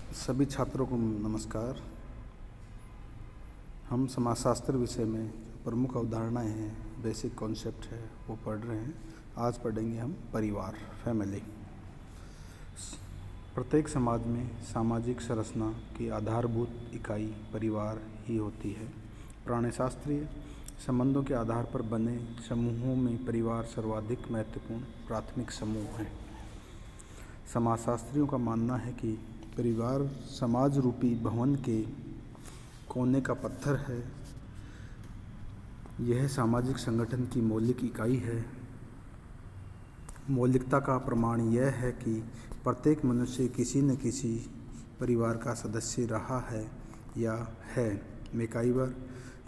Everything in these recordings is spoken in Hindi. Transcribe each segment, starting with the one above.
सभी छात्रों को नमस्कार। हम समाजशास्त्र विषय में जो प्रमुख अवधारणाएं हैं, बेसिक कॉन्सेप्ट है, वो पढ़ रहे हैं। आज पढ़ेंगे हम परिवार, फैमिली। प्रत्येक समाज में सामाजिक संरचना की आधारभूत इकाई परिवार ही होती है। प्राणिशास्त्रीय संबंधों के आधार पर बने समूहों में परिवार सर्वाधिक महत्वपूर्ण प्राथमिक समूह है। समाजशास्त्रियों का मानना है कि परिवार समाज रूपी भवन के कोने का पत्थर है। यह सामाजिक संगठन की मौलिक इकाई है। मौलिकता का प्रमाण यह है कि प्रत्येक मनुष्य किसी न किसी परिवार का सदस्य रहा है या है। मैकाइवर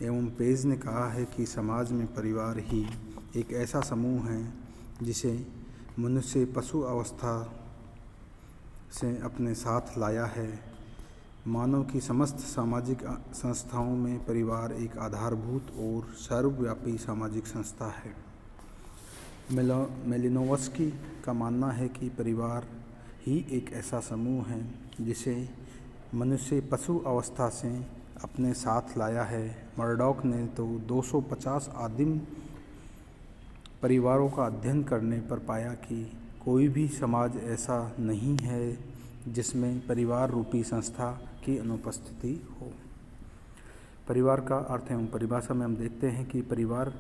एवं पेज ने कहा है कि समाज में परिवार ही एक ऐसा समूह है जिसे मनुष्य पशु अवस्था से अपने साथ लाया है। मानव की समस्त सामाजिक संस्थाओं में परिवार एक आधारभूत और सर्वव्यापी सामाजिक संस्था है। मेलिनोवस्की का मानना है कि परिवार ही एक ऐसा समूह है जिसे मनुष्य पशु अवस्था से अपने साथ लाया है। मर्डॉक ने तो 250 आदिम परिवारों का अध्ययन करने पर पाया कि कोई भी समाज ऐसा नहीं है जिसमें परिवार रूपी संस्था की अनुपस्थिति हो। परिवार का अर्थ एवं परिभाषा में हम देखते हैं कि परिवार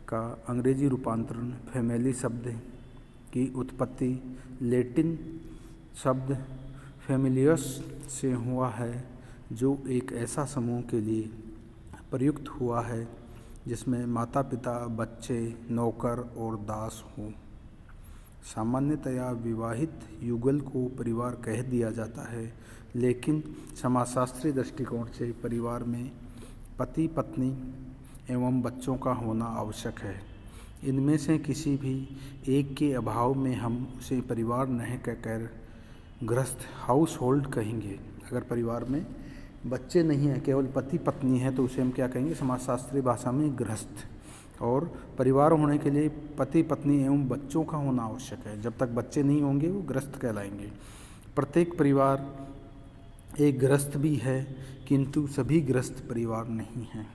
का अंग्रेजी रूपांतरण फैमिली शब्द की उत्पत्ति लैटिन शब्द फैमिलियस से हुआ है, जो एक ऐसा समूह के लिए प्रयुक्त हुआ है जिसमें माता पिता, बच्चे, नौकर और दास हों। सामान्यतया विवाहित युगल को परिवार कह दिया जाता है, लेकिन समाजशास्त्रीय दृष्टिकोण से परिवार में पति, पत्नी एवं बच्चों का होना आवश्यक है। इनमें से किसी भी एक के अभाव में हम उसे परिवार नहीं कहकर गृहस्थ हाउस होल्ड कहेंगे। अगर परिवार में बच्चे नहीं हैं, केवल पति पत्नी है, तो उसे हम क्या कहेंगे समाजशास्त्रीय भाषा में गृहस्थ। और परिवार होने के लिए पति, पत्नी एवं बच्चों का होना आवश्यक है। जब तक बच्चे नहीं होंगे वो गृहस्थ कहलाएंगे। प्रत्येक परिवार एक गृहस्थ भी है, किंतु सभी गृहस्थ परिवार नहीं हैं।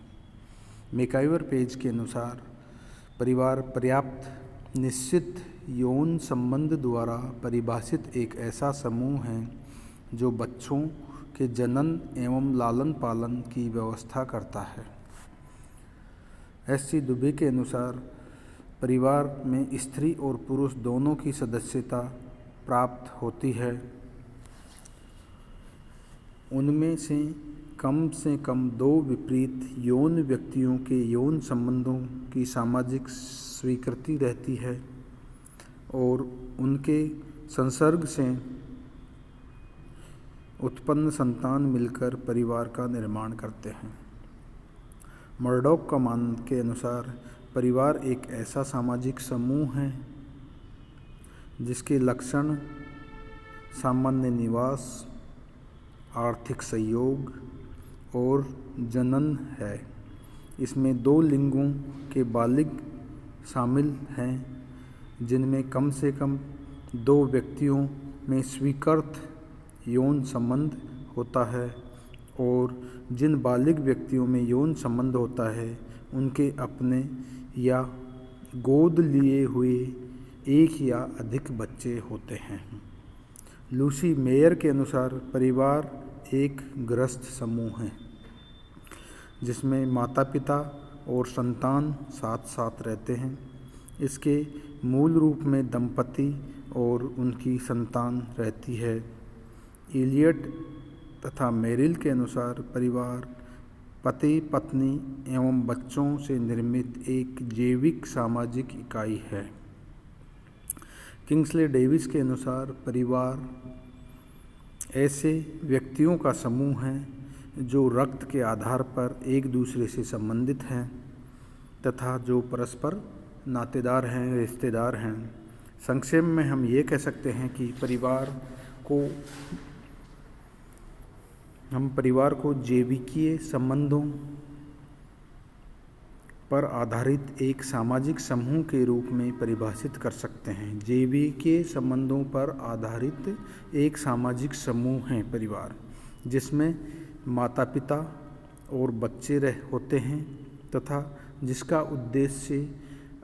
मैकाइवर पेज के अनुसार परिवार पर्याप्त निश्चित यौन संबंध द्वारा परिभाषित एक ऐसा समूह है जो बच्चों के जनन एवं लालन पालन की व्यवस्था करता है। एस सी दुबे के अनुसार परिवार में स्त्री और पुरुष दोनों की सदस्यता प्राप्त होती है। उनमें से कम दो विपरीत यौन व्यक्तियों के यौन संबंधों की सामाजिक स्वीकृति रहती है और उनके संसर्ग से उत्पन्न संतान मिलकर परिवार का निर्माण करते हैं। मर्डॉक का मान के अनुसार परिवार एक ऐसा सामाजिक समूह है जिसके लक्षण सामान्य निवास, आर्थिक सहयोग और जनन है। इसमें दो लिंगों के बालिग शामिल हैं, जिनमें कम से कम दो व्यक्तियों में स्वीकृत यौन संबंध होता है और जिन बालिग व्यक्तियों में यौन संबंध होता है उनके अपने या गोद लिए हुए एक या अधिक बच्चे होते हैं। लूसी मेयर के अनुसार परिवार एक गृहस्थ समूह है जिसमें माता पिता और संतान साथ साथ रहते हैं। इसके मूल रूप में दंपति और उनकी संतान रहती है। इलियट तथा मेरिल के अनुसार परिवार पति, पत्नी एवं बच्चों से निर्मित एक जैविक सामाजिक इकाई है। किंग्सले डेविस के अनुसार परिवार ऐसे व्यक्तियों का समूह है जो रक्त के आधार पर एक दूसरे से संबंधित हैं तथा जो परस्पर नातेदार हैं, रिश्तेदार हैं। संक्षेप में हम ये कह सकते हैं कि परिवार को जैविकीय संबंधों पर आधारित एक सामाजिक समूह के रूप में परिभाषित कर सकते हैं। जैविकीय संबंधों पर आधारित एक सामाजिक समूह है परिवार। जिसमें माता पिता और बच्चे होते हैं तथा जिसका उद्देश्य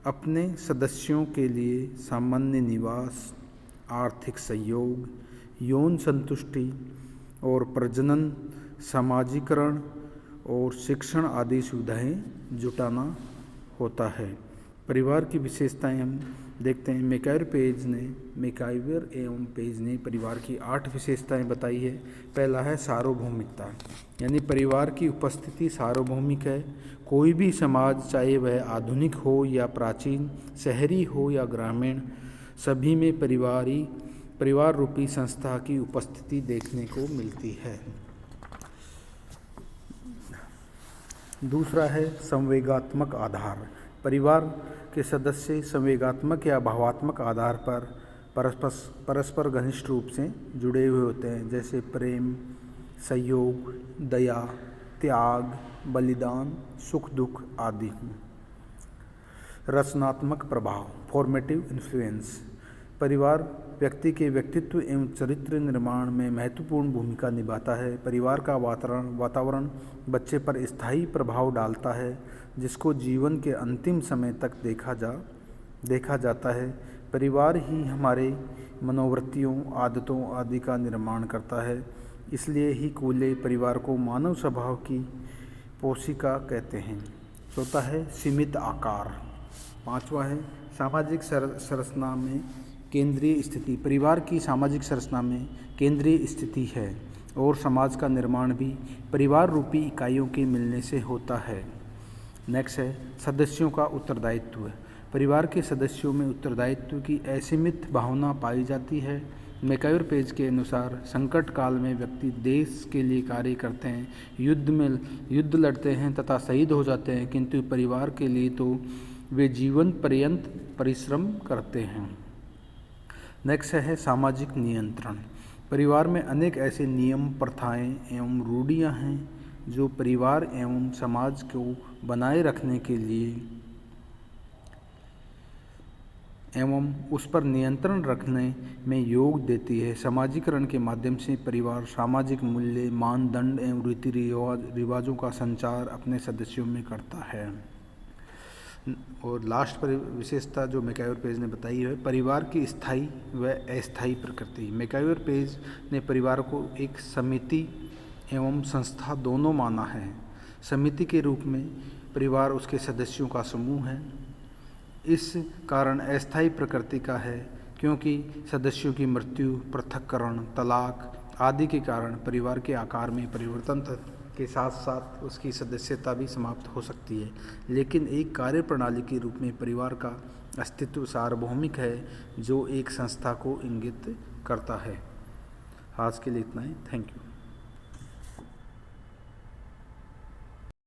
अपने सदस्यों के लिए सामान्य निवास, आर्थिक सहयोग, यौन संतुष्टि और प्रजनन, समाजीकरण और शिक्षण आदि सुविधाएं जुटाना होता है। परिवार की विशेषताएं हम देखते हैं। मैकाइवर एवं पेज ने परिवार की 8 विशेषताएं बताई है। पहला है सार्वभौमिकता, यानी परिवार की उपस्थिति सार्वभौमिक है। कोई भी समाज, चाहे वह आधुनिक हो या प्राचीन, शहरी हो या ग्रामीण, सभी में परिवार रूपी संस्था की उपस्थिति देखने को मिलती है। दूसरा है संवेगात्मक आधार। परिवार के सदस्य संवेगात्मक या भावात्मक आधार पर परस्पर घनिष्ठ रूप से जुड़े हुए होते हैं, जैसे प्रेम, सहयोग, दया, त्याग, बलिदान, सुख दुख आदि। रचनात्मक प्रभाव, फॉर्मेटिव इन्फ्लुएंस। परिवार व्यक्ति के व्यक्तित्व एवं चरित्र निर्माण में महत्वपूर्ण भूमिका निभाता है। परिवार का वातावरण बच्चे पर स्थायी प्रभाव डालता है, जिसको जीवन के अंतिम समय तक देखा जाता है। परिवार ही हमारे मनोवृत्तियों, आदतों आदि का निर्माण करता है। इसलिए ही कूले परिवार को मानव स्वभाव की पोशिका कहते हैं। चौथा है सीमित आकार। पांचवा है सामाजिक संरचना में केंद्रीय स्थिति। परिवार की सामाजिक संरचना में केंद्रीय स्थिति है और समाज का निर्माण भी परिवार रूपी इकाइयों के मिलने से होता है। नेक्स्ट है सदस्यों का उत्तरदायित्व। परिवार के सदस्यों में उत्तरदायित्व की असीमित भावना पाई जाती है। मैकाइवर पेज के अनुसार संकट काल में व्यक्ति देश के लिए कार्य करते हैं, युद्ध लड़ते हैं तथा शहीद हो जाते हैं, किंतु परिवार के लिए तो वे जीवन पर्यंत परिश्रम करते हैं। नेक्स्ट है सामाजिक नियंत्रण। परिवार में अनेक ऐसे नियम, प्रथाएं एवं रूढ़ियां हैं जो परिवार एवं समाज को बनाए रखने के लिए एवं उस पर नियंत्रण रखने में योग देती है। समाजीकरण के माध्यम से परिवार सामाजिक मूल्य, मानदंड एवं रीति रिवाजों का संचार अपने सदस्यों में करता है। और लास्ट पर विशेषता जो मैकाइवर पेज ने बताई है, परिवार की स्थायी व अस्थायी प्रकृति। मैकाइवर पेज ने परिवार को एक समिति एवं संस्था दोनों माना है। समिति के रूप में परिवार उसके सदस्यों का समूह है। इस कारण अस्थायी प्रकृति का है, क्योंकि सदस्यों की मृत्यु, पृथक्करण, तलाक आदि के कारण परिवार के आकार में परिवर्तन के साथ साथ उसकी सदस्यता भी समाप्त हो सकती है। लेकिन एक कार्यप्रणाली के रूप में परिवार का अस्तित्व सार्वभौमिक है, जो एक संस्था को इंगित करता है। आज के लिए इतना ही। Thank you.